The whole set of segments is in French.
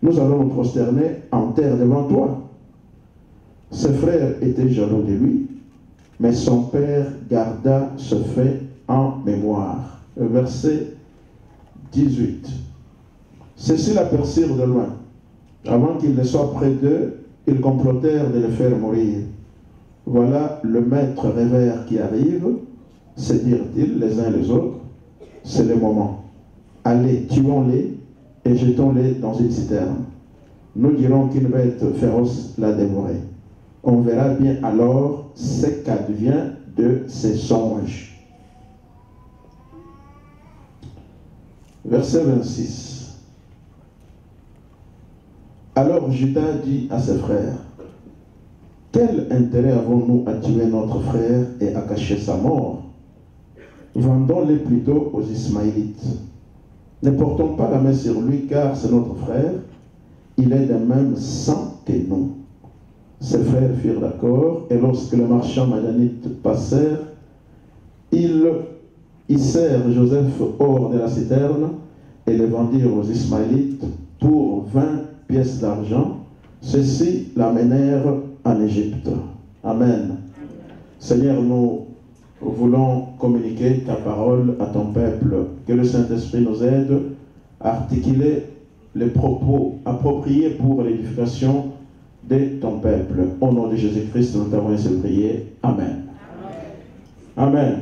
nous allons nous prosterner en terre devant toi. Ses frères étaient jaloux de lui, mais son père garda ce fait en mémoire. Verset 18. Ceux-ci l'aperçurent de loin. Avant qu'il ne soit près d'eux, ils complotèrent de le faire mourir. Voilà le maître rêveur qui arrive, se dirent-ils les uns les autres. C'est le moment. Allez, tuons-les et jetons-les dans une citerne. Nous dirons qu'une bête féroce l'a dévoré. On verra bien alors ce qu'advient de ces songes. Verset 26. Alors Judas dit à ses frères, quel intérêt avons-nous à tuer notre frère et à cacher sa mort? Vendons-les plutôt aux Ismaélites. Ne portons pas la main sur lui, car c'est notre frère. Il est de même sang que nous. Ses frères furent d'accord, et lorsque les marchands madianites passèrent, ils hissèrent Joseph hors de la citerne et le vendirent aux Ismaélites pour 20 pièces d'argent. Ceux-ci l'amenèrent en Égypte. Amen. Seigneur, nous voulons communiquer ta parole à ton peuple. Que le Saint-Esprit nous aide à articuler les propos appropriés pour l'édification de ton peuple. Au nom de Jésus-Christ, nous t'avons ainsi prié. Amen. Amen. Amen.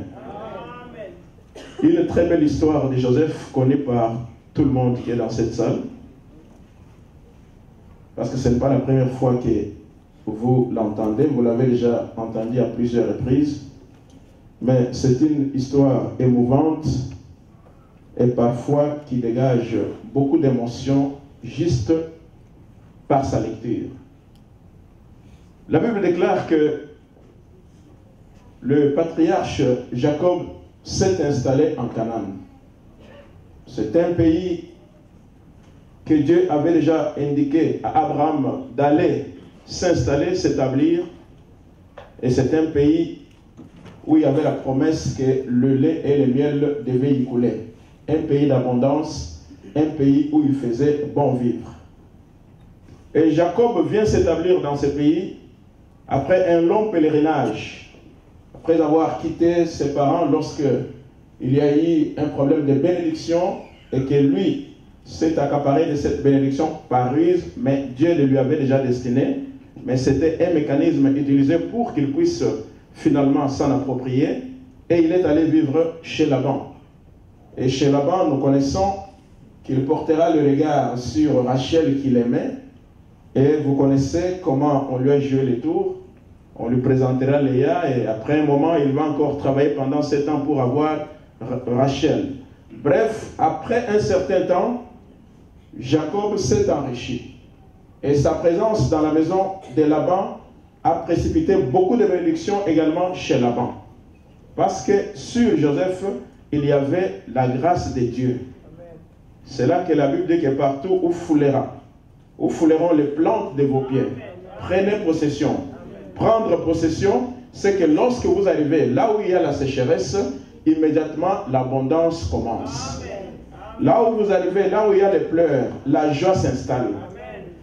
Une très belle histoire de Joseph connue par tout le monde qui est dans cette salle. Parce que ce n'est pas la première fois que vous l'entendez. Vous l'avez déjà entendu à plusieurs reprises. Mais c'est une histoire émouvante et parfois qui dégage beaucoup d'émotions juste par sa lecture. La Bible déclare que le patriarche Jacob s'est installé en Canaan. C'est un pays que Dieu avait déjà indiqué à Abraham d'aller s'installer, s'établir. Et c'est un pays où il y avait la promesse que le lait et le miel devaient y couler. Un pays d'abondance, un pays où il faisait bon vivre. Et Jacob vient s'établir dans ce pays après un long pèlerinage, après avoir quitté ses parents lorsque il y a eu un problème de bénédiction et que lui s'est accaparé de cette bénédiction par ruse, mais Dieu le lui avait déjà destiné, mais c'était un mécanisme utilisé pour qu'il puisse finalement s'en approprier, et il est allé vivre chez Laban. Et chez Laban, nous connaissons qu'il portera le regard sur Rachel qu'il aimait, et vous connaissez comment on lui a joué les tours. On lui présentera Léa, et après un moment, il va encore travailler pendant 7 ans pour avoir Rachel. Bref, après un certain temps, Jacob s'est enrichi. Et sa présence dans la maison de Laban a précipité beaucoup de bénédictions également chez Laban. Parce que sur Joseph, il y avait la grâce de Dieu. C'est là que la Bible dit que partout où fouleront les plantes de vos pieds, prenez possession. Prendre possession, c'est que lorsque vous arrivez là où il y a la sécheresse, immédiatement l'abondance commence. Là où vous arrivez, là où il y a les pleurs, la joie s'installe.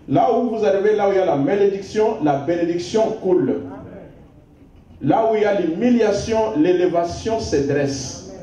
Là où vous arrivez, là où il y a la malédiction, la bénédiction coule. Là où il y a l'humiliation, l'élévation se dresse.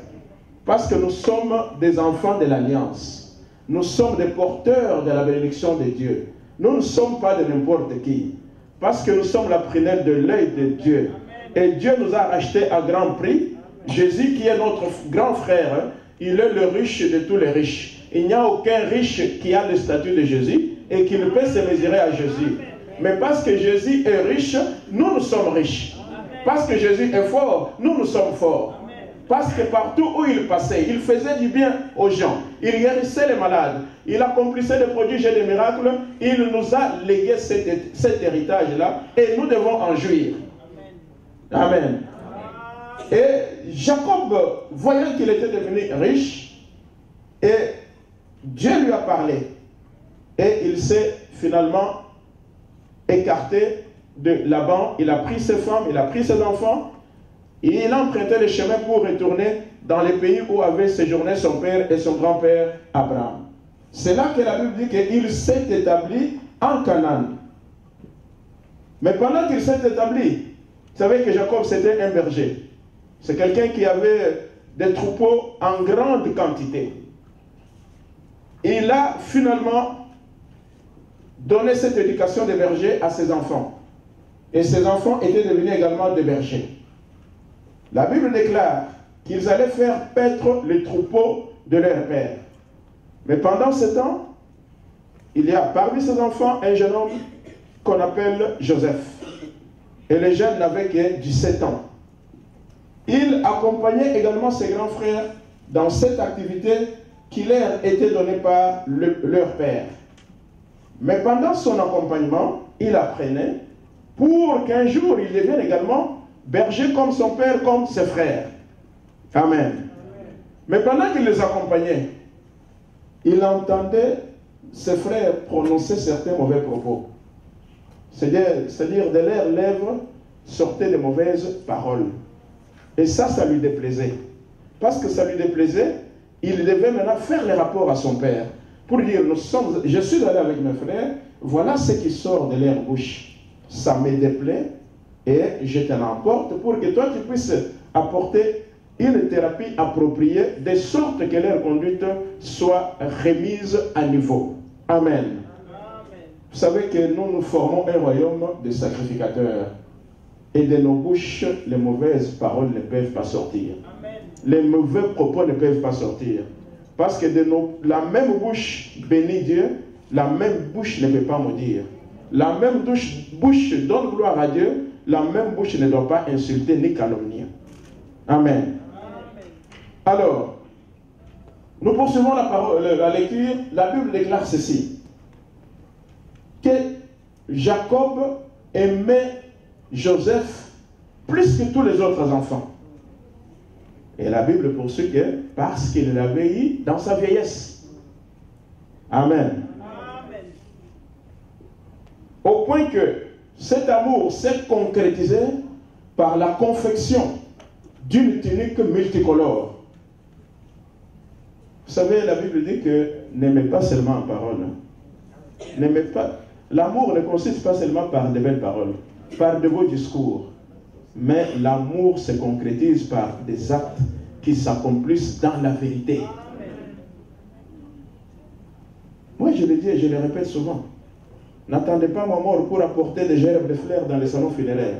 Parce que nous sommes des enfants de l'Alliance. Nous sommes des porteurs de la bénédiction de Dieu. Nous ne sommes pas de n'importe qui. Parce que nous sommes la prunelle de l'œil de Dieu. Et Dieu nous a rachetés à grand prix. Jésus, qui est notre grand frère, il est le riche de tous les riches. Il n'y a aucun riche qui a le statut de Jésus et qui ne peut se mesurer à Jésus. Mais parce que Jésus est riche, nous sommes riches. Parce que Jésus est fort, nous sommes forts. Parce que partout où il passait, il faisait du bien aux gens. Il guérissait les malades. Il accomplissait des prodiges et des miracles. Il nous a légué cet héritage-là et nous devons en jouir. Amen. Et Jacob, voyant qu'il était devenu riche, et Dieu lui a parlé, et il s'est finalement écarté de Laban. Il a pris ses femmes, il a pris ses enfants, et il a emprunté le chemin pour retourner dans les pays où avait séjourné son père et son grand-père Abraham. C'est là que la Bible dit qu'il s'est établi en Canaan. Mais pendant qu'il s'est établi, vous savez que Jacob c'était un berger. C'est quelqu'un qui avait des troupeaux en grande quantité. Il a finalement donné cette éducation de berger à ses enfants. Et ses enfants étaient devenus également des bergers. La Bible déclare qu'ils allaient faire paître les troupeaux de leur père. Mais pendant ce temps, il y a parmi ses enfants un jeune homme qu'on appelle Joseph. Et le jeune n'avait que 17 ans. Il accompagnait également ses grands frères dans cette activité qui leur était donnée par leur père. Mais pendant son accompagnement, il apprenait pour qu'un jour il devienne également berger comme son père, comme ses frères. Amen. Mais pendant qu'il les accompagnait, il entendait ses frères prononcer certains mauvais propos. C'est-à-dire de leurs lèvres sortaient de mauvaises paroles. Et ça lui déplaisait. Parce que ça lui déplaisait, il devait maintenant faire les rapports à son père. Pour dire, je suis allé avec mes frères, voilà ce qui sort de leur bouche. Ça me déplaît et je te l'emporte pour que toi tu puisses apporter une thérapie appropriée de sorte que leur conduite soit remise à niveau. Amen. Vous savez que nous formons un royaume de sacrificateurs. Et de nos bouches, les mauvaises paroles ne peuvent pas sortir. Amen. Les mauvais propos ne peuvent pas sortir. Parce que la même bouche bénit Dieu, la même bouche ne peut pas maudire. La même bouche donne gloire à Dieu, la même bouche ne doit pas insulter ni calomnier. Amen. Amen. Alors, nous poursuivons la lecture. La Bible déclare ceci. Que Jacob aimait Joseph plus que tous les autres enfants. Et la Bible poursuit que parce qu'il l'avait eu dans sa vieillesse. Amen. Amen. Au point que cet amour s'est concrétisé par la confection d'une tunique multicolore. Vous savez, la Bible dit que n'aimez pas seulement en parole. N'aimez pas. L'amour ne consiste pas seulement par de belles paroles, par de beaux discours. Mais l'amour se concrétise par des actes qui s'accomplissent dans la vérité. Moi, je le dis et je le répète souvent. N'attendez pas ma mort pour apporter des gerbes de fleurs dans les salons funéraires.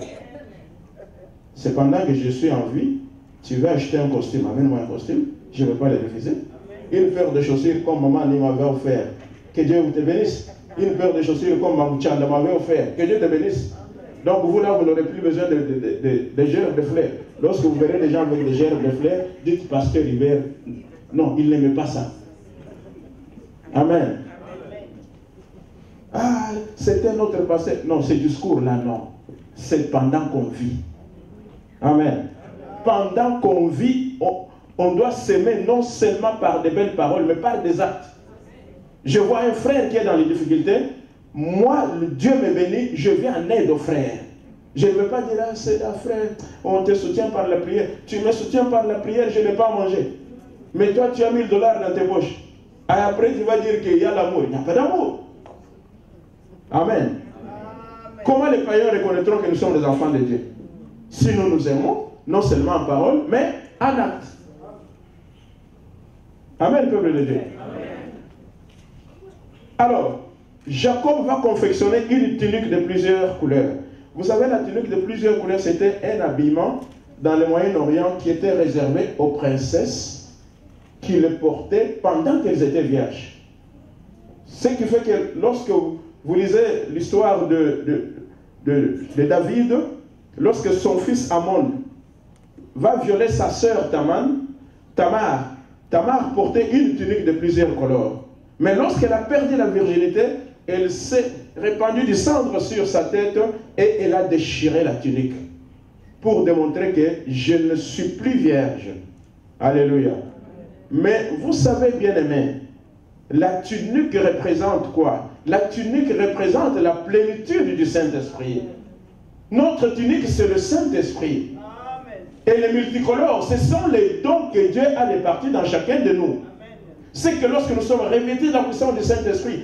Cependant que je suis en vie, tu veux acheter un costume, amène-moi un costume, je ne vais pas le refuser. Une paire de chaussures comme maman m'avait offert, que Dieu vous te bénisse. Une paire de chaussures comme Mamouchanda m'avait offert, que Dieu te bénisse. Donc vous là, vous n'aurez plus besoin de gerbes de fleurs. Lorsque vous verrez des gens avec des gerbes de fleurs, dites pasteur Hubert, non, il n'aimait pas ça. Amen. Ah, c'est un autre passé. Non, ce discours-là, non. C'est pendant qu'on vit. Amen. Pendant qu'on vit, on doit s'aimer non seulement par des belles paroles, mais par des actes. Je vois un frère qui est dans les difficultés. Moi, Dieu me bénit, je viens en aide au frère. Je ne veux pas dire, ah, c'est un frère, on te soutient par la prière. Tu me soutiens par la prière, je n'ai pas mangé. Mais toi, tu as $1000 dans tes poches. Et après, tu vas dire qu'il y a l'amour. Il n'y a pas d'amour. Amen. Amen. Comment les païens reconnaîtront que nous sommes les enfants de Dieu? Si nous nous aimons, non seulement en parole, mais en acte. Amen, peuple de Dieu. Amen. Alors, Jacob va confectionner une tunique de plusieurs couleurs. Vous savez, la tunique de plusieurs couleurs, c'était un habillement dans le Moyen-Orient qui était réservé aux princesses qui le portaient pendant qu'elles étaient vierges. Ce qui fait que lorsque vous lisez l'histoire de David, lorsque son fils Amon va violer sa sœur Tamar portait une tunique de plusieurs couleurs. Mais lorsqu'elle a perdu la virginité, elle s'est répandue du cendre sur sa tête et elle a déchiré la tunique pour démontrer que je ne suis plus vierge. Alléluia. Mais vous savez, bien-aimés, la tunique représente quoi? La tunique représente la plénitude du Saint-Esprit. Notre tunique, c'est le Saint-Esprit. Et les multicolores, ce sont les dons que Dieu a répartis dans chacun de nous. c'est que lorsque nous sommes revêtus de la puissance du Saint-Esprit,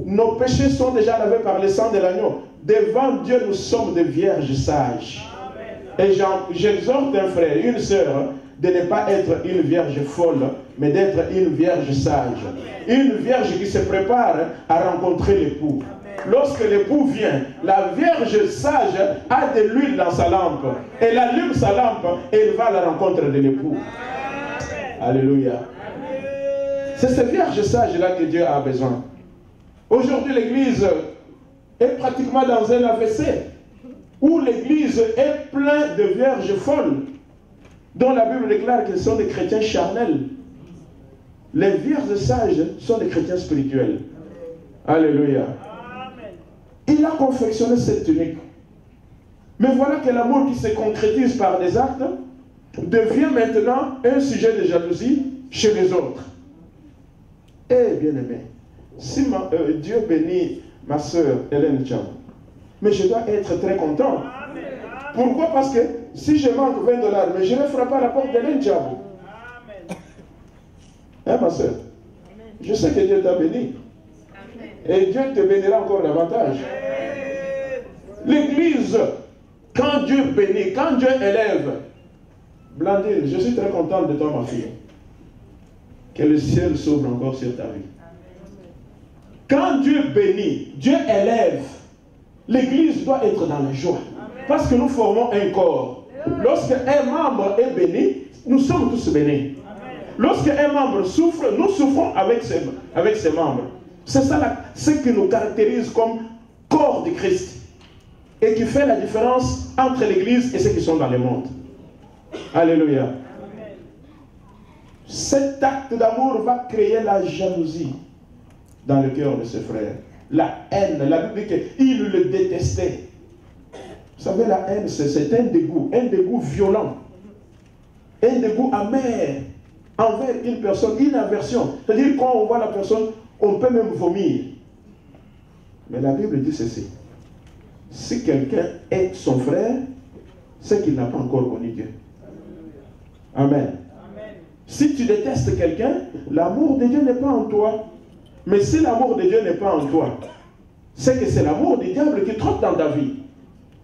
nos péchés sont déjà lavés par le sang de l'agneau. Devant Dieu, nous sommes des vierges sages. Et j'exhorte un frère, une sœur, de ne pas être une vierge folle, mais d'être une vierge sage. Une vierge qui se prépare à rencontrer l'époux. Lorsque l'époux vient, la vierge sage a de l'huile dans sa lampe. Elle allume sa lampe et elle va à la rencontre de l'époux. Alléluia. C'est cette vierge sage-là que Dieu a besoin. Aujourd'hui, l'Église est pratiquement dans un AVC, où l'Église est pleine de vierges folles, dont la Bible déclare qu'ils sont des chrétiens charnels. Les vierges sages sont des chrétiens spirituels. Alléluia. Il a confectionné cette tunique. Mais voilà que l'amour qui se concrétise par des actes devient maintenant un sujet de jalousie chez les autres. Eh bien aimé, si Dieu bénit ma soeur Hélène Tcham, mais je dois être très content. Pourquoi? Parce que si je manque $20, mais je ne frappe à la porte d'Hélène Tcham. Hein ma soeur? Je sais que Dieu t'a béni. Et Dieu te bénira encore davantage. L'Église, quand Dieu bénit, quand Dieu élève, Blandine, je suis très contente de toi ma fille. Que le ciel s'ouvre encore sur ta vie. Quand Dieu bénit, Dieu élève, l'Église doit être dans la joie. Parce que nous formons un corps. Lorsque un membre est béni, nous sommes tous bénis. Lorsque un membre souffre, nous souffrons avec ses membres. C'est ça ce qui nous caractérise comme corps de Christ. Et qui fait la différence entre l'Église et ceux qui sont dans le monde. Alléluia. Cet acte d'amour va créer la jalousie dans le cœur de ses frères. La haine, la Bible dit qu'il le détestait. Vous savez, la haine, c'est un dégoût violent, un dégoût amer envers une personne, une aversion. C'est-à-dire quand on voit la personne, on peut même vomir. Mais la Bible dit ceci. Si quelqu'un est son frère, c'est qu'il n'a pas encore connu Dieu. Amen. Si tu détestes quelqu'un, l'amour de Dieu n'est pas en toi. Mais si l'amour de Dieu n'est pas en toi, c'est que c'est l'amour du diable qui trotte dans ta vie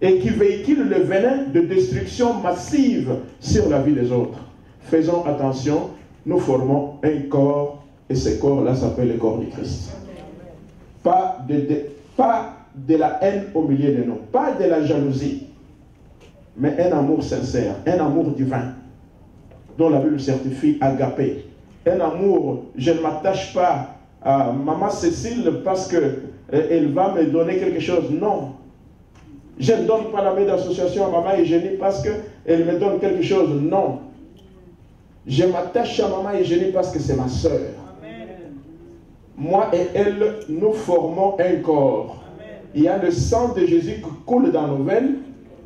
et qui véhicule le venin de destruction massive sur la vie des autres. Faisons attention, nous formons un corps et ce corps-là s'appelle le corps du Christ. Pas de la haine au milieu de nous, pas de la jalousie, mais un amour sincère, un amour divin, dont la Bible certifie agapé. Un amour, je ne m'attache pas à maman Cécile parce qu'elle va me donner quelque chose. Non. Je ne donne pas la main d'association à maman Eugénie parce qu'elle me donne quelque chose. Non. Je m'attache à maman Eugénie parce que c'est ma soeur. Moi et elle, nous formons un corps. Il y a le sang de Jésus qui coule dans nos veines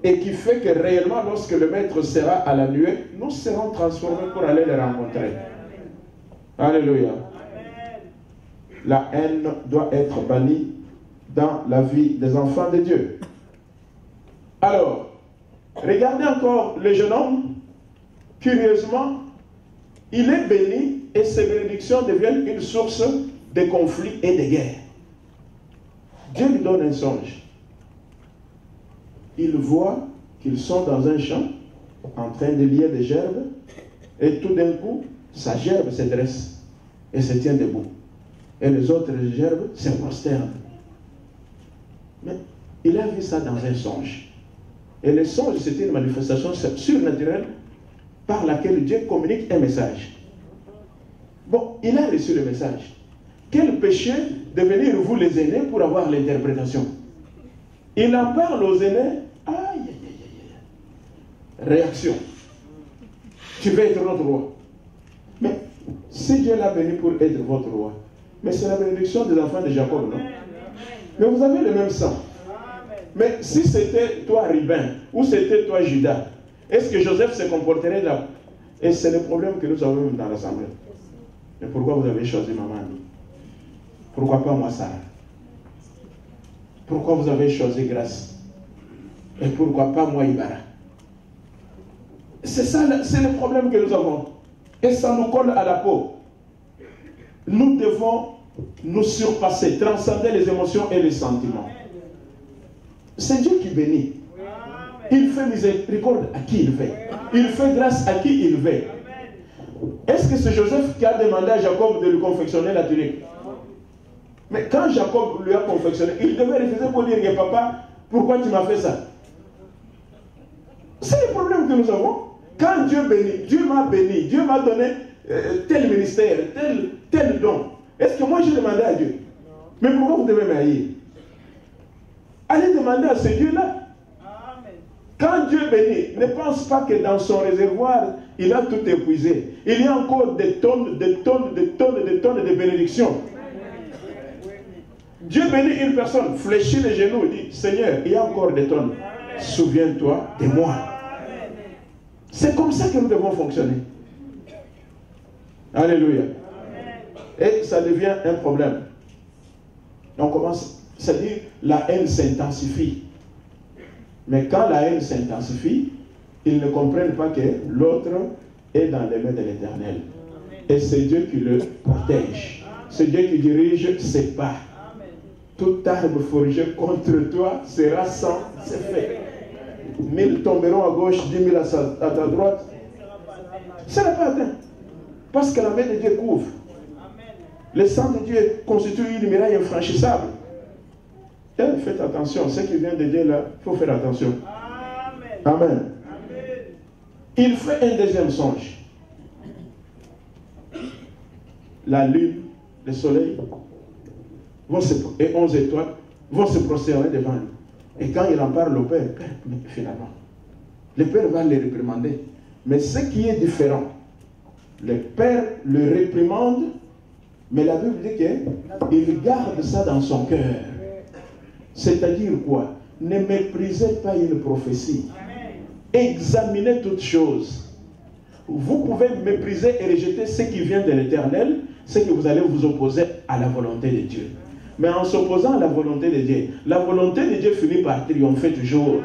et qui fait que réellement, lorsque le maître sera à la nuée, nous serons transformés pour aller le rencontrer. Alléluia. La haine doit être bannie dans la vie des enfants de Dieu. Alors, regardez encore le jeune homme. Curieusement, il est béni et ses bénédictions deviennent une source de conflits et de guerres. Dieu lui donne un songe. Il voit qu'ils sont dans un champ, en train de lier des gerbes, et tout d'un coup, sa gerbe se dresse et se tient debout. Et les autres gerbes se prosternent. Mais il a vu ça dans un songe. Et le songe, c'était une manifestation surnaturelle par laquelle Dieu communique un message. Bon, il a reçu le message. Quel péché de venir vous les aînés pour avoir l'interprétation. Il en parle aux aînés. Aïe, aïe, aïe, aïe. Réaction. Tu veux être notre roi. Mais si Dieu l'a béni pour être votre roi, mais c'est la bénédiction des enfants de Jacob, non? Mais vous avez le même sang. Mais si c'était toi Rubin, ou c'était toi Judas, est-ce que Joseph se comporterait là? Et c'est le problème que nous avons dans l'assemblée. Mais pourquoi vous avez choisi maman? Pourquoi pas moi, Sarah? Pourquoi vous avez choisi Grâce? Et pourquoi pas moi, Ibarra? C'est ça, c'est le problème que nous avons. Et ça nous colle à la peau. nous devons nous surpasser, transcender les émotions et les sentiments. C'est Dieu qui bénit. Il fait miséricorde à qui il veut. Il fait grâce à qui il veut. Est-ce que c'est Joseph qui a demandé à Jacob de lui confectionner la tunique? Mais quand Jacob lui a confectionné, il devait refuser pour dire que papa, pourquoi tu m'as fait ça? C'est le problème que nous avons. Quand Dieu bénit, Dieu m'a béni, Dieu m'a donné tel ministère, tel don. Est-ce que moi j'ai demandé à Dieu? Mais pourquoi vous devez m'haïr? Allez demander à ce Dieu-là. Quand Dieu bénit, ne pense pas que dans son réservoir, il a tout épuisé. Il y a encore des tonnes de bénédictions. Dieu bénit une personne, fléchit les genoux et dit, Seigneur, il y a encore des tonnes. Souviens-toi de moi. C'est comme ça que nous devons fonctionner. Alléluia. Et ça devient un problème. On commence, c'est-à-dire la haine s'intensifie. Mais quand la haine s'intensifie, ils ne comprennent pas que l'autre est dans les mains de l'Éternel. Et c'est Dieu qui le protège. C'est Dieu qui dirige ses pas. Toute arme forgée contre toi sera sans effet. 1000 tomberont à gauche, 10 000 à ta droite. Ça n'a pas atteint. Parce que la main de Dieu couvre. Le sang de Dieu constitue une muraille infranchissable. Et faites attention, ce qui vient de Dieu là, il faut faire attention. Amen. Il fait un deuxième songe. La lune, le soleil, et 11 étoiles vont se prosterner devant lui. Et quand il en parle au Père, finalement, le Père va le réprimander. Mais ce qui est différent, le Père le réprimande, mais la Bible dit qu'il garde ça dans son cœur. C'est-à-dire quoi? Ne méprisez pas une prophétie. Examinez toutes choses. Vous pouvez mépriser et rejeter ce qui vient de l'Éternel, c'est que vous allez vous opposer à la volonté de Dieu. Mais en s'opposant à la volonté de Dieu, la volonté de Dieu finit par triompher toujours.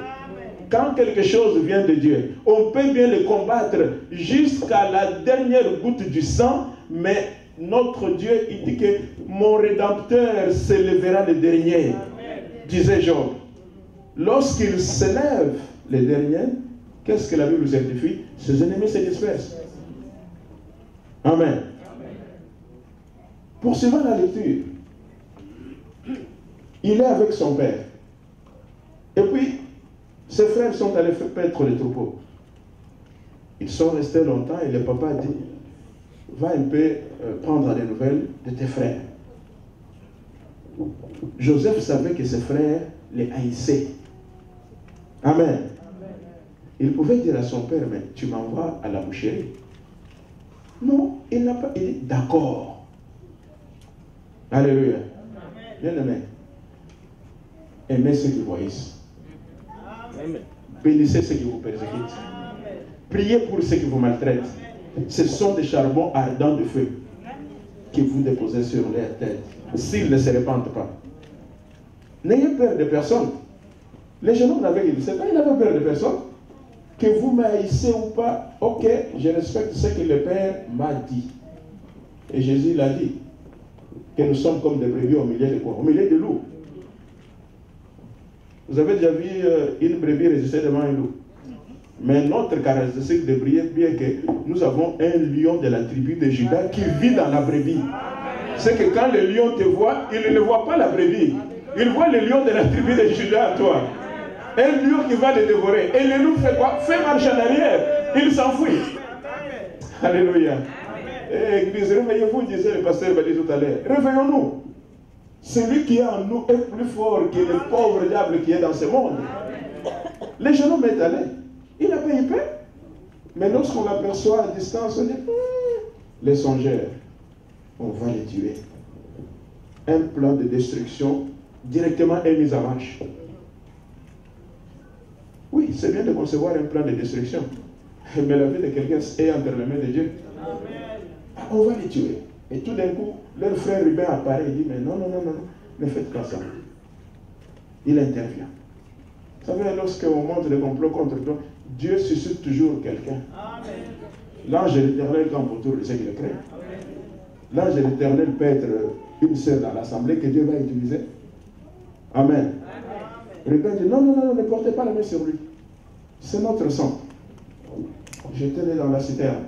Quand quelque chose vient de Dieu, on peut bien le combattre jusqu'à la dernière goutte du sang, mais notre Dieu, il dit que mon Rédempteur s'élèvera le dernier, disait Job. Lorsqu'il s'élève le dernier, qu'est-ce que la Bible certifie? Ses ennemis se dispersent. Amen. Poursuivant la lecture, il est avec son père. Et puis, ses frères sont allés paître les troupeaux. Ils sont restés longtemps et le papa dit, va un peu prendre des nouvelles de tes frères. Joseph savait que ses frères les haïssaient. Amen. Il pouvait dire à son père, mais tu m'envoies à la boucherie. Non, il n'a pas dit d'accord. Alléluia. Bien aimé. Aimez ceux qui vous haïssent. Bénissez ceux qui vous persécutent. Priez pour ceux qui vous maltraitent. Ce sont des charbons ardents de feu que vous déposez sur leur tête, s'ils ne se répandent pas. N'ayez peur de personne. Les jeunes hommes n'avaient dit, c'est pas, ils n'avaient peur de personne. Que vous m'haïssez ou pas, ok, je respecte ce que le Père m'a dit. Et Jésus l'a dit, que nous sommes comme des brebis au milieu de quoi? Au milieu de loups. Vous avez déjà vu une brebis résister devant un loup. Mais notre caractéristique de brebis, bien que nous avons un lion de la tribu de Juda qui vit dans la brebis. C'est que quand le lion te voit, il ne voit pas la brebis. Il voit le lion de la tribu de Juda à toi. Un lion qui va le dévorer. Et le loup fait quoi? Fait marche en arrière. Il s'enfuit. Alléluia. Église, réveillez-vous, disait le pasteur Badi tout à l'heure. Réveillons-nous. Celui qui est en nous est plus fort que le pauvre diable qui est dans ce monde. Les jeunes hommes est allé. Il n'a pas eu peur. Mais lorsqu'on l'aperçoit à distance, on dit, les songeurs, on va les tuer. Un plan de destruction directement est mis en marche. Oui, c'est bien de concevoir un plan de destruction. Mais la vie de quelqu'un est entre les mains de Dieu. On va les tuer. Et tout d'un coup, leur frère Ruben apparaît et dit, mais non, ne faites pas ça. Il intervient. Vous savez, lorsqu'on monte le complot contre toi, Dieu suscite toujours quelqu'un. L'ange de l'Éternel campe autour de ceux qui le craignent. l'ange de l'Éternel peut être une sœur dans l'assemblée que Dieu va utiliser. Amen. Rebecca dit, non, non, non, ne portez pas la main sur lui. C'est notre sang. Jetez-le dans la citerne.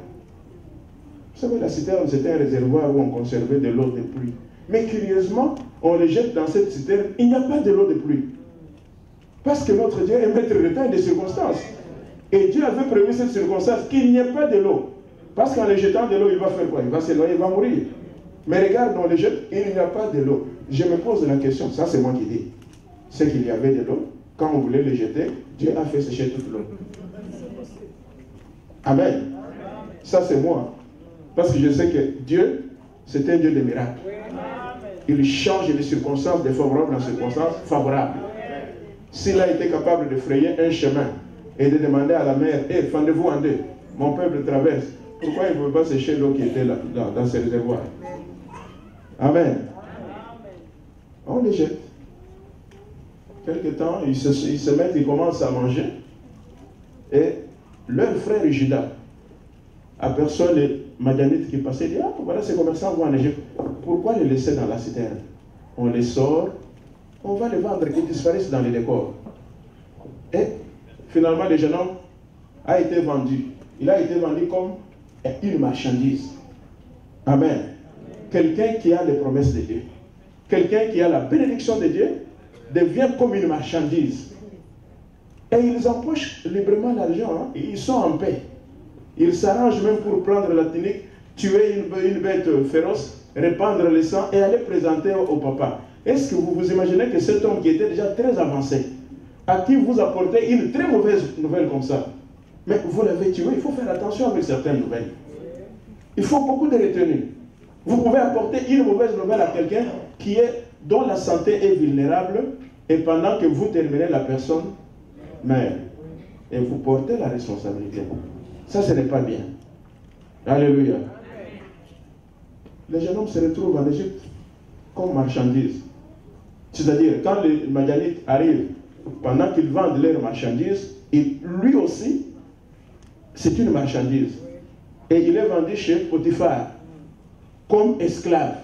Vous savez, la citerne, c'était un réservoir où on conservait de l'eau de pluie. Mais curieusement, on les jette dans cette citerne, il n'y a pas de l'eau de pluie. Parce que notre Dieu est maître de temps et des circonstances. Et Dieu avait prévu cette circonstance qu'il n'y ait pas de l'eau. Parce qu'en les jetant de l'eau, il va faire quoi? Il va s'éloigner, il va mourir. Mais regarde, on les jette, il n'y a pas de l'eau. Je me pose la question, ça c'est moi qui dis. C'est qu'il y avait de l'eau. Quand on voulait les jeter, Dieu a fait sécher toute l'eau. Amen. Ça c'est moi. Parce que je sais que Dieu, c'est un Dieu de miracles. Il change les circonstances défavorables en circonstances favorables. S'il a été capable de frayer un chemin et de demander à la mer, « Hé, fendez-vous en deux, mon peuple traverse. » Pourquoi il ne pouvait pas sécher l'eau qui était là, dans ces réservoirs? Amen. On les jette. Quelque temps, ils se mettent, ils commencent à manger. Et leur frère Judas aperçoit les Madianites qui passaient, il dit, ah, voilà ces commerçants vont en Égypte. Pourquoi les laisser dans la citerne? On les sort, on va les vendre, ils disparaissent dans les décors. Et finalement, le jeune homme a été vendu. Il a été vendu comme une marchandise. Amen. Quelqu'un qui a les promesses de Dieu, quelqu'un qui a la bénédiction de Dieu, devient comme une marchandise. Et ils empochent librement l'argent, hein. Ils sont en paix. Ils s'arrangent même pour prendre la tunique, tuer une bête féroce, répandre le sang et aller présenter au papa. Est-ce que vous vous imaginez que cet homme qui était déjà très avancé, à qui vous apportez une très mauvaise nouvelle comme ça, mais vous l'avez tué? Il faut faire attention avec certaines nouvelles. Il faut beaucoup de retenue. Vous pouvez apporter une mauvaise nouvelle à quelqu'un dont la santé est vulnérable, et pendant que vous terminez, la personne meurt. Et vous portez la responsabilité. Ça, ce n'est pas bien. Alléluia. Le jeune homme se retrouve en Égypte comme marchandise. C'est-à-dire, quand les Madianites arrivent, pendant qu'ils vendent leurs marchandises, lui aussi, c'est une marchandise. Et il est vendu chez Potiphar comme esclave.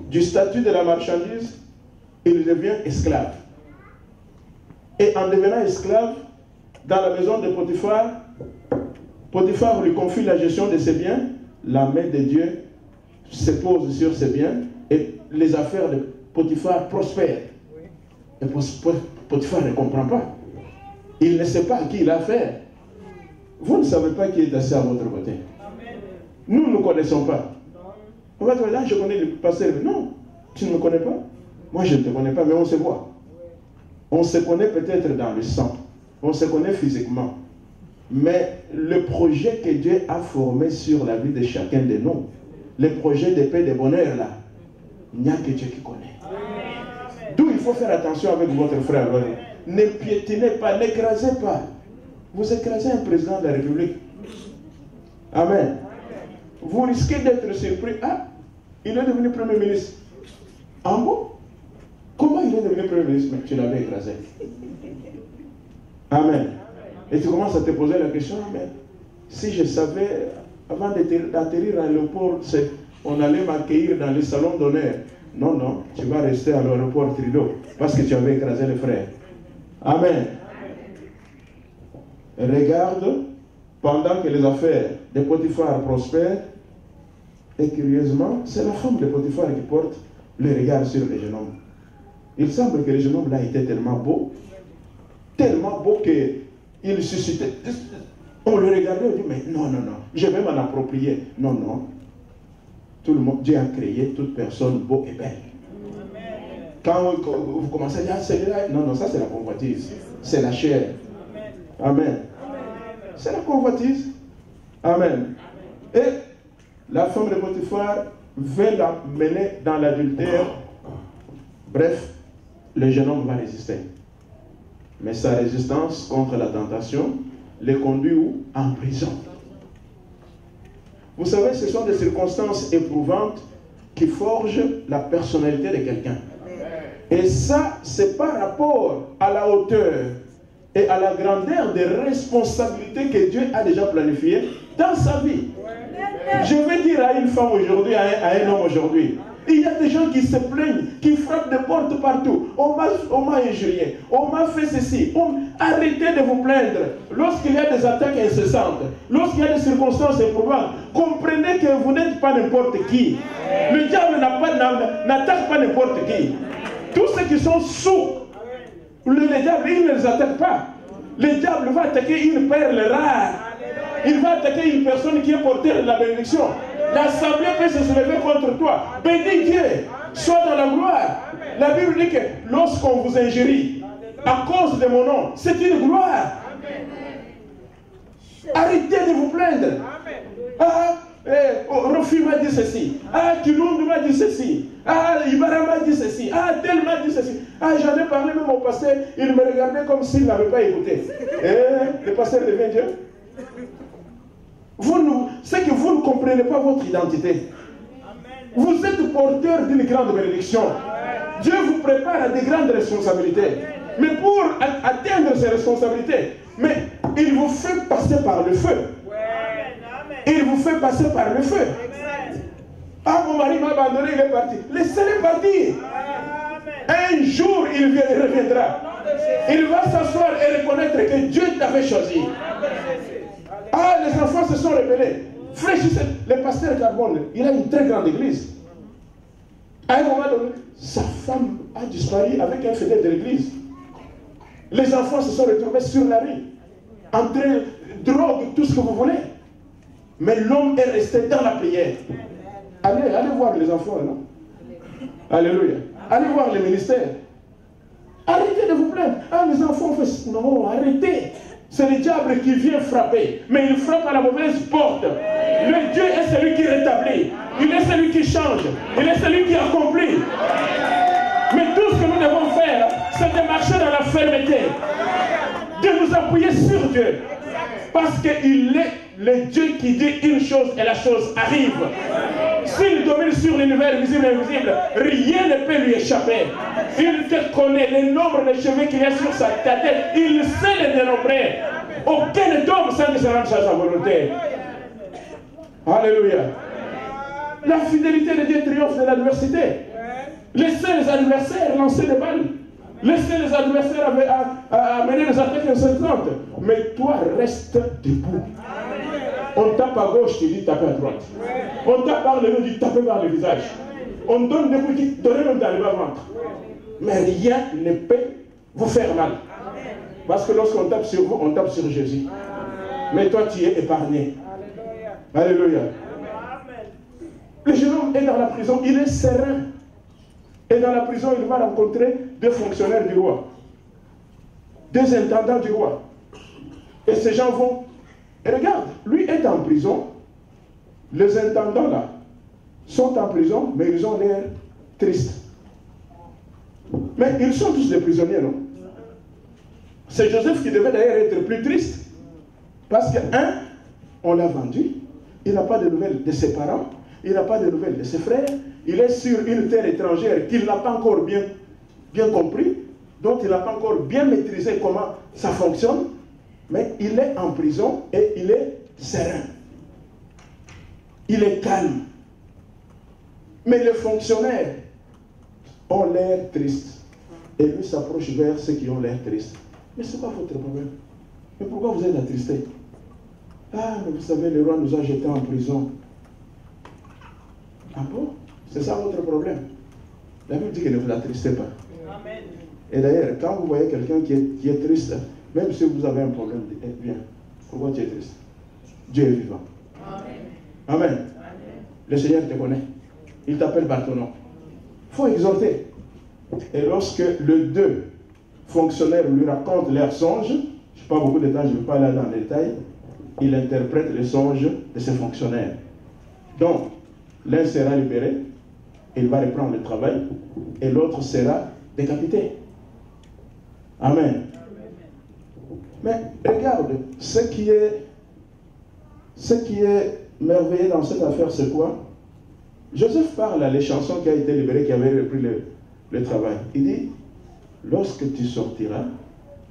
Du statut de la marchandise, il devient esclave. Et en devenant esclave, dans la maison de Potiphar, Potiphar lui confie la gestion de ses biens, la main de Dieu se pose sur ses biens, et les affaires de Potiphar prospèrent. Et Potiphar ne comprend pas. Il ne sait pas à qui il a affaire. Vous ne savez pas qui est assis à votre côté. Nous ne connaissons pas. On va dire, là, je connais le pasteur. Non, tu ne me connais pas. Moi, je ne te connais pas, mais on se voit. On se connaît peut-être dans le sang. On se connaît physiquement. Mais le projet que Dieu a formé sur la vie de chacun de nous, le projet de paix et de bonheur, là, il n'y a que Dieu qui connaît. D'où il faut faire attention avec votre frère. Ne piétinez pas, n'écrasez pas. Vous écrasez un président de la République. Amen. Vous risquez d'être surpris. Ah, il est devenu Premier ministre. En bon? Comment il est devenu Premier ministre? Mais tu l'avais écrasé. Amen. Et tu commences à te poser la question, mais si je savais, avant d'atterrir à l'aéroport, on allait m'accueillir dans le salon d'honneur. Non, non, tu vas rester à l'aéroport Trudeau, parce que tu avais écrasé les frères. Amen. Et regarde, pendant que les affaires de Potiphar prospèrent, et curieusement, c'est la femme de Potiphar qui porte le regard sur le jeune homme. Il semble que le jeune homme là était tellement beau qu'il suscitait. On le regardait, on dit, mais non, non, non, je vais m'en approprier. Non, non. Tout le monde, Dieu a créé toute personne beau et belle. Quand vous commencez à dire, ah, celui-là, non, non, ça c'est la convoitise. C'est la chair. Amen. C'est la convoitise. Amen. Et la femme de Potiphar veut la mener dans l'adultère. Bref, le jeune homme va résister. Mais sa résistance contre la tentation le conduit où? En prison. Vous savez, ce sont des circonstances éprouvantes qui forgent la personnalité de quelqu'un. Et ça, c'est par rapport à la hauteur et à la grandeur des responsabilités que Dieu a déjà planifiées dans sa vie. Je vais dire à une femme aujourd'hui, à un homme aujourd'hui, il y a des gens qui se plaignent, qui frappent des portes partout. On m'a injurié, on m'a fait ceci. Arrêtez de vous plaindre. Lorsqu'il y a des attaques incessantes, lorsqu'il y a des circonstances éprouvantes, comprenez que vous n'êtes pas n'importe qui. Le diable n'attaque pas n'importe qui. Tous ceux qui sont sous le diable, il ne les attaque pas. Le diable va attaquer une perle rare. Il va attaquer une personne qui est porteur de la bénédiction. L'assemblée peut se soulever contre toi. Bénis Dieu. Sois dans la gloire. La Bible dit que lorsqu'on vous injurie à cause de mon nom, c'est une gloire. Arrêtez de vous plaindre. Ah, Rofi m'a dit ceci. Ah, Kilundu m'a dit ceci. Ah, Ibarra m'a dit ceci. Ah, tel m'a dit ceci. Ah, j'en ai parlé même au pasteur. Il me regardait comme s'il n'avait pas écouté. Le pasteur devient Dieu. C'est que vous ne comprenez pas votre identité. Vous êtes porteur d'une grande bénédiction. Dieu vous prépare à des grandes responsabilités. Mais pour atteindre ces responsabilités, mais il vous fait passer par le feu. Il vous fait passer par le feu. Ah, mon mari m'a abandonné, il est parti. Laissez-le partir. Un jour, il reviendra. Il va s'asseoir et reconnaître que Dieu t'avait choisi. Ah, les enfants se sont rebellés. Fraîchissez. Le pasteur Carbone, il a une très grande église. À un moment donné, sa femme a disparu avec un fidèle de l'église. Les enfants se sont retrouvés sur la rue, en train de drogue, tout ce que vous voulez. Mais l'homme est resté dans la prière. Allez voir les enfants, non? Alléluia. Allez voir les ministères. Arrêtez de vous plaindre. Ah, les enfants font... Non, arrêtez. C'est le diable qui vient frapper. Mais il frappe à la mauvaise porte. Le Dieu est celui qui rétablit. Il est celui qui change. Il est celui qui accomplit. Mais tout ce que nous devons faire, c'est de marcher dans la fermeté. De nous appuyer sur Dieu. Parce qu'il est le Dieu qui dit une chose et la chose arrive. S'il domine sur l'univers visible et invisible, rien ne peut lui échapper. Il te connaît le nombre de cheveux qu'il y a sur sa tête. Il sait les dénombrer. Aucun homme sans que se rende à sa volonté. Alléluia. La fidélité de Dieu triomphe de l'adversité. Laissez les adversaires lancer des balles. Laissez les adversaires amener les attaques incessantes. Mais toi, reste debout. On tape à gauche, tu dis taper à droite. On tape par le dos, tu dis taper par le visage. On donne des coups, tu dis donner même dans le bas-ventre. Mais rien ne peut vous faire mal. Parce que lorsqu'on tape sur vous, on tape sur Jésus. Mais toi, tu es épargné. Alléluia. Le jeune homme est dans la prison, il est serein. Et dans la prison, il va rencontrer deux fonctionnaires du roi. Deux intendants du roi. Et ces gens vont... Et regarde, lui est en prison. Les intendants là sont en prison, mais ils ont l'air tristes. Mais ils sont tous des prisonniers, non? C'est Joseph qui devait d'ailleurs être plus triste. Parce que, on l'a vendu. Il n'a pas de nouvelles de ses parents. Il n'a pas de nouvelles de ses frères. Il est sur une terre étrangère qu'il n'a pas encore bien compris, dont il n'a pas encore bien maîtrisé comment ça fonctionne. Mais il est en prison et il est serein. Il est calme. Mais les fonctionnaires ont l'air tristes. Et lui s'approche vers ceux qui ont l'air tristes. Mais c'est quoi votre problème? Mais pourquoi vous êtes attristés? Ah, mais vous savez, le roi nous a jetés en prison. Ah bon? C'est ça votre problème? La Bible dit que ne vous attristez pas. Amen. Et d'ailleurs, quand vous voyez quelqu'un qui est triste, même si vous avez un problème, dites bien, pourquoi tu es triste? Dieu est vivant. Amen. Amen. Amen. Le Seigneur te connaît. Il t'appelle par ton nom. Il faut exhorter. Et lorsque les deux fonctionnaires lui racontent leurs songes, je n'ai pas beaucoup de temps, je ne vais pas aller dans les détails, il interprète les songes de ces fonctionnaires. Donc, l'un sera libéré, il va reprendre le travail, et l'autre sera décapité. Amen. Mais regarde, ce qui est merveilleux dans cette affaire, c'est quoi? Joseph parle à les chansons qui a été libéré, qui avait repris le travail. Il dit, lorsque tu sortiras,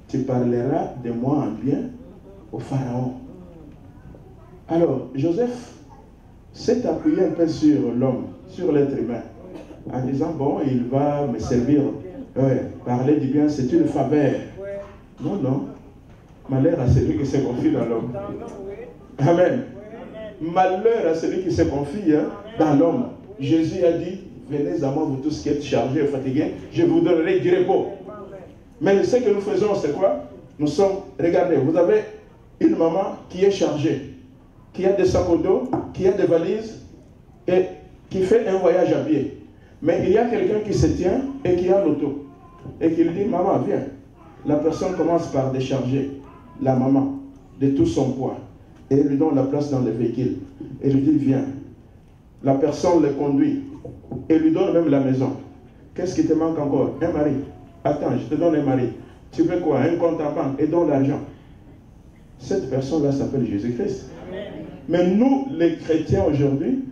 tu parleras de moi en bien au Pharaon. Alors, Joseph s'est appuyé un peu sur l'homme, sur l'être humain, en disant, bon, il va me servir. Ouais, parler du bien, c'est une faveur. Non, non. Malheur à celui qui se confie dans l'homme. Amen. Malheur à celui qui se confie dans l'homme. Jésus a dit, venez à moi, vous tous qui êtes chargés et fatigués, je vous donnerai du repos. Mais ce que nous faisons, c'est quoi? Nous sommes, regardez, vous avez une maman qui est chargée, qui a des sacs au dos, qui a des valises et qui fait un voyage à pied. Mais il y a quelqu'un qui se tient et qui a l'auto. Et qui lui dit, maman, viens. La personne commence par décharger la maman de tout son poids. Et lui donne la place dans le véhicule. Et lui dit, viens. La personne le conduit. Et lui donne même la maison. Qu'est-ce qui te manque encore? Un mari. Attends, je te donne un mari. Tu veux quoi? Un compte en banque. Et donne l'argent. Cette personne-là s'appelle Jésus-Christ. Mais nous, les chrétiens aujourd'hui,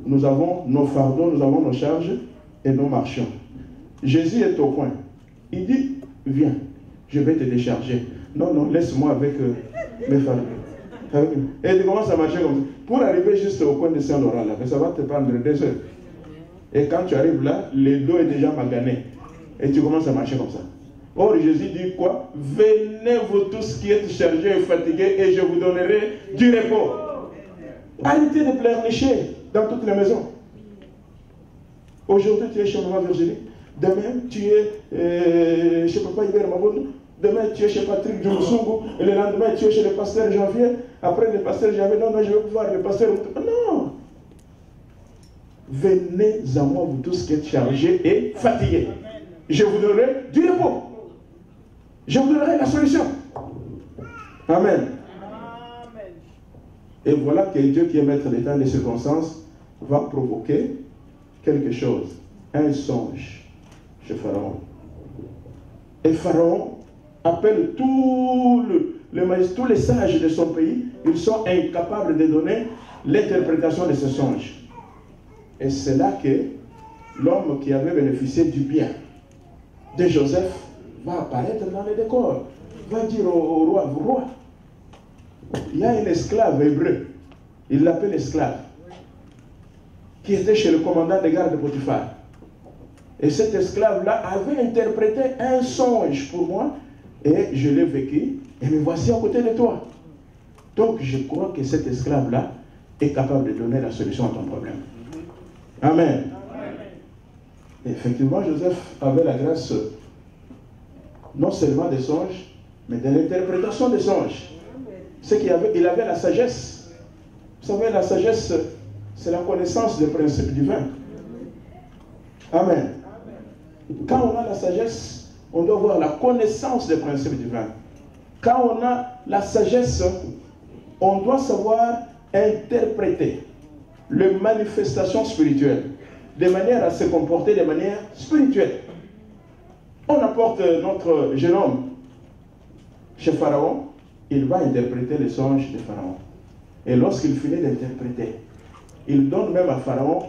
nous avons nos fardeaux, nous avons nos charges et nous marchons. Jésus est au coin. Il dit, viens, je vais te décharger. Non, non, laisse-moi avec mes fardeaux. Et tu commences à marcher comme ça. Pour arriver juste au coin de Saint-Laurent, là, ça va te prendre 2 heures. Et quand tu arrives là, le dos est déjà magané. Et tu commences à marcher comme ça. Or, Jésus dit quoi? Venez vous tous qui êtes chargés et fatigués et je vous donnerai du repos. Arrêtez de pleurnicher dans toutes les maisons. Aujourd'hui, tu es chez Maman Virginie. Demain, tu es chez Papa Iber Maboun. Demain, tu es chez Patrick Djoumsougou. Et le lendemain, tu es chez le pasteur Janvier. Après, le pasteur Janvier, non, non, je vais voir le pasteur. Non. Venez à moi, vous tous qui êtes chargés et fatigués. Je vous donnerai du repos. Je vous donnerai la solution. Amen. Et voilà que Dieu qui est maître des temps et des circonstances va provoquer quelque chose. Un songe chez Pharaon. Et Pharaon appelle tous les sages de son pays. Ils sont incapables de donner l'interprétation de ce songe. Et c'est là que l'homme qui avait bénéficié du bien de Joseph va apparaître dans le décor. Va dire au roi, roi, il y a un esclave hébreu, il l'appelle esclave, qui était chez le commandant des gardes de Potiphar. Et cet esclave-là avait interprété un songe pour moi, et je l'ai vécu, et me voici à côté de toi. Donc je crois que cet esclave-là est capable de donner la solution à ton problème. Amen. Et effectivement, Joseph avait la grâce non seulement des songes, mais de l'interprétation des songes. C'est qu'il avait la sagesse. Vous savez, la sagesse, c'est la connaissance des principes divins. Amen. Quand on a la sagesse, on doit avoir la connaissance des principes divins. Quand on a la sagesse, on doit savoir interpréter les manifestations spirituelles de manière à se comporter de manière spirituelle. On apporte notre jeune homme chez Pharaon, il va interpréter les songes de Pharaon. Et lorsqu'il finit d'interpréter, il donne même à Pharaon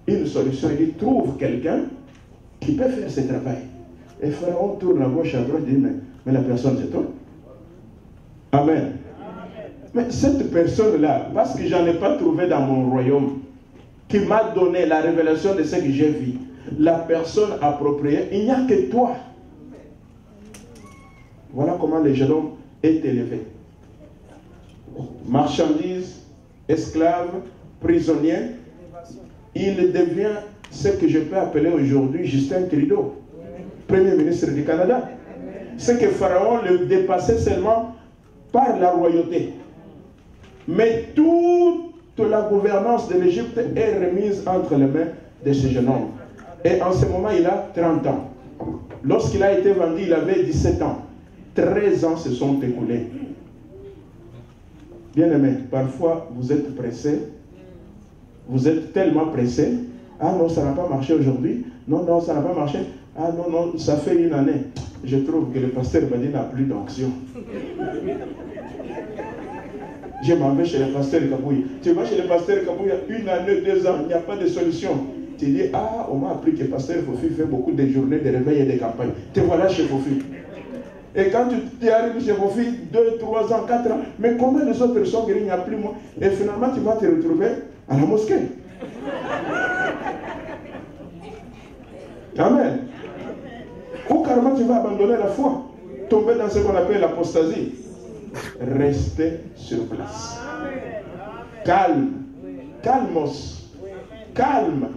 une solution. Il dit, trouve quelqu'un qui peut faire ce travail. Et Pharaon tourne à gauche, à droite, et dit, mais la personne c'est toi. Amen. Mais cette personne-là, parce que je n'en ai pas trouvé dans mon royaume, qui m'a donné la révélation de ce que j'ai vu, la personne appropriée, il n'y a que toi. Voilà comment le jeune homme est élevé. Marchandise, esclave, prisonnier, il devient ce que je peux appeler aujourd'hui Justin Trudeau, Premier ministre du Canada. C'est que Pharaon le dépassait seulement par la royauté. Mais toute la gouvernance de l'Égypte est remise entre les mains de ce jeune homme. Et en ce moment, il a 30 ans. Lorsqu'il a été vendu, il avait 17 ans. 13 ans se sont écoulés. Bien-aimé, parfois vous êtes pressé. Vous êtes tellement pressé. Ah non, ça n'a pas marché aujourd'hui. Non, non, ça n'a pas marché. Ah non, non, ça fait une année. Je trouve que le pasteur Badi n'a plus d'onction. Je m'en vais chez le pasteur Kabouya. Tu vas chez le pasteur Kabouya, 1 année, 2 ans, il n'y a pas de solution. Tu dis, ah, on m'a appris que le pasteur Fofi fait beaucoup de journées de réveil et de campagne. Te voilà chez Fofi. Et quand tu arrives chez Fofi, 2, 3 ans, 4 ans, mais combien de autres personnes guéries, il n'y a plus moi. Et finalement, tu vas te retrouver à la mosquée. Amen. Ou carrément tu vas abandonner la foi, tomber dans ce qu'on appelle l'apostasie. Restez sur place. Calme. Calmos. Calme.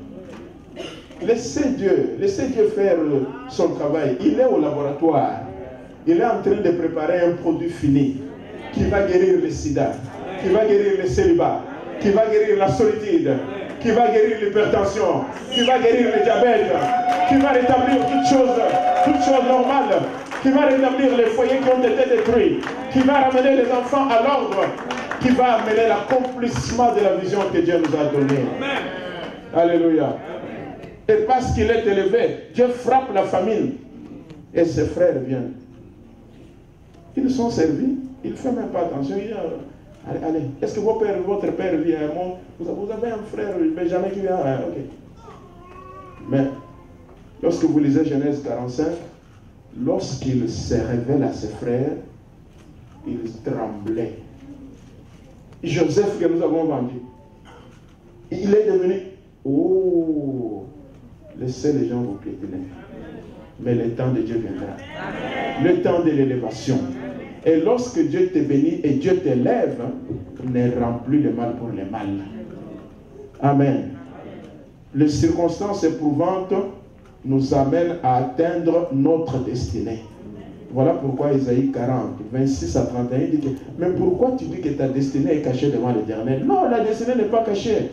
Laissez Dieu faire son travail. Il est au laboratoire. Il est en train de préparer un produit fini qui va guérir le sida, qui va guérir le célibat, qui va guérir la solitude, qui va guérir l'hypertension, qui va guérir le diabète, qui va rétablir toutes choses normales, qui va rétablir les foyers qui ont été détruits, qui va ramener les enfants à l'ordre, qui va amener l'accomplissement de la vision que Dieu nous a donnée. Alléluia. Et parce qu'il est élevé, Dieu frappe la famine et ses frères viennent. Ils sont servis, il ne fait même pas attention. Il dit, allez, est-ce que votre père vient? Vous avez un frère, Benjamin qui vient? Ok. Mais, lorsque vous lisez Genèse 45, lorsqu'il se révèle à ses frères, il tremblait. Joseph que nous avons vendu, il est devenu, oh, laissez les gens vous piétiner. Mais le temps de Dieu viendra. Le temps de l'élévation. Et lorsque Dieu te bénit et Dieu t'élève, ne rends plus le mal pour le mal. Amen. Les circonstances éprouvantes nous amènent à atteindre notre destinée. Voilà pourquoi Isaïe 40, 26 à 31 dit que, mais pourquoi tu dis que ta destinée est cachée devant l'Éternel? Non, la destinée n'est pas cachée.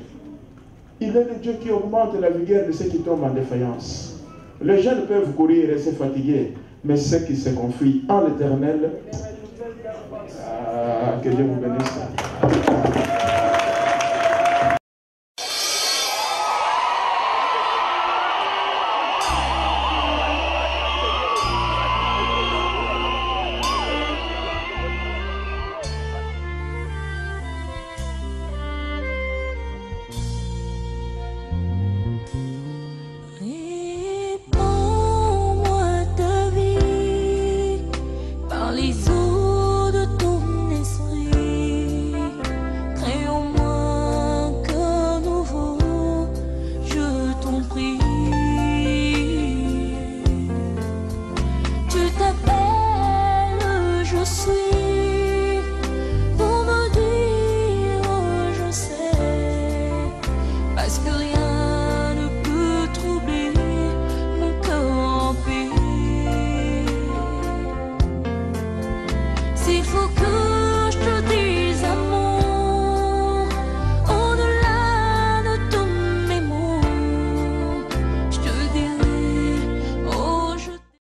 Il est le Dieu qui augmente la vigueur de ceux qui tombent en défaillance. Les jeunes peuvent courir et se fatiguer, mais ceux qui se confient en l'Éternel, que Dieu vous bénisse.